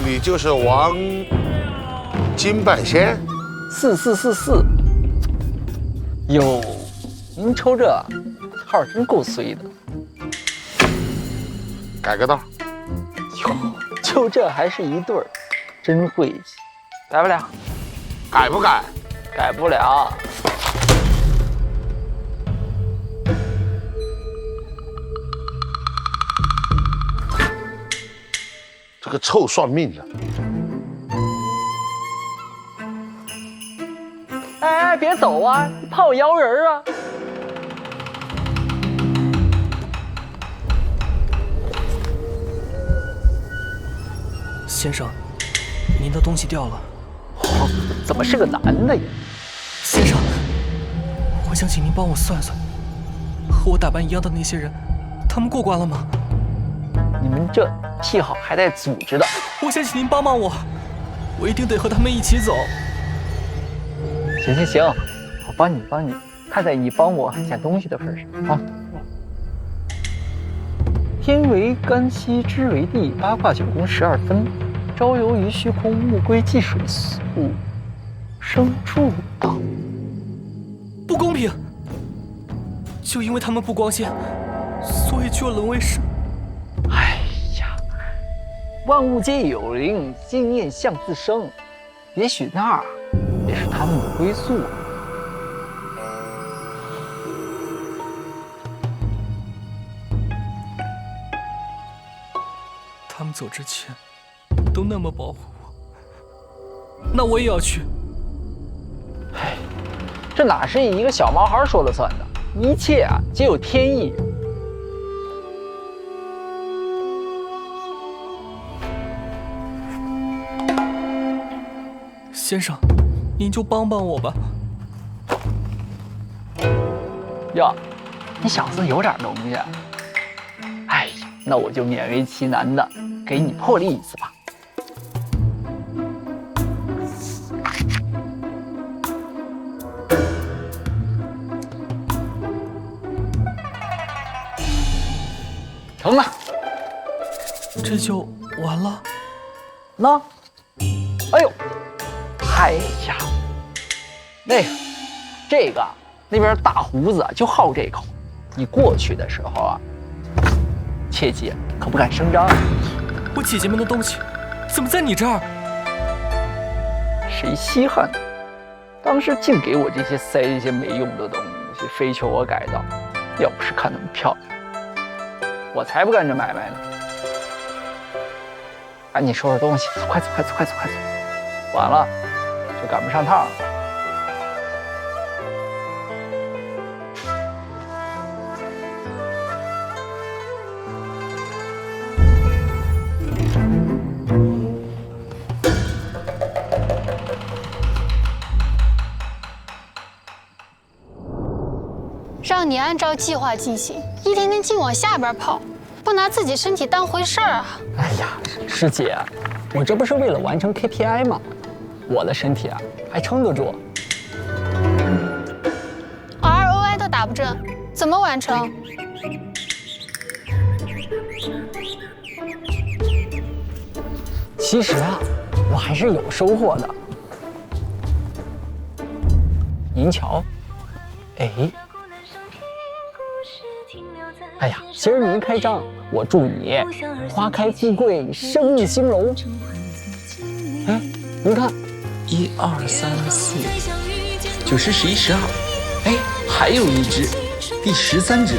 你就是王金半仙4444。哟，您瞅这号真够随的。改个道。哟，就这还是一对儿，真晦气。改不了，改不改？改不了。这个臭算命的！哎，别走啊！你怕我摇人啊？先生，您的东西掉了。哦，怎么是个男的呀？先生，我想请您帮我算算，和我打扮一样的那些人，他们过关了吗？你们这癖好还带组织的！我想请您帮帮我，我一定得和他们一起走。行，我帮你，看在你帮我捡东西的份上啊。天为干溪，之为地，八卦九宫12分，朝游于虚空，暮归即水宿，生处道。不公平！就因为他们不光鲜，所以就要沦为神。哎呀，万物皆有灵，心念象自生。也许那儿也是他们的归宿。他们走之前都那么保护我，那我也要去。哎，这哪是一个小毛孩说了算的？一切啊，皆有天意。先生，您就帮帮我吧。哟，你小子有点东西。哎呀，那我就勉为其难的给你破例一次吧。成了，这就完了？那，哎呦，哎呀，这个那边大胡子就好这口，你过去的时候啊，切记可不敢声张。我姐姐们的东西怎么在你这儿？谁稀罕呢？当时净给我这些塞这些没用的东西，非求我改造。要不是看那么漂亮，我才不干这买卖呢。赶紧收拾东西，快走！晚了就赶不上趟了。让你按照计划进行，一天天净往下边跑，不拿自己身体当回事儿啊！哎呀，师姐，我这不是为了完成 KPI 吗？我的身体啊还撑得住。ROI 都打不正，怎么完成？其实啊，我还是有收获的。您瞧，哎呀，今儿您开张，我祝你花开富贵，生意兴隆。哎，您看，1、2、3、4，9、10、11、12，哎，还有一只，第13只。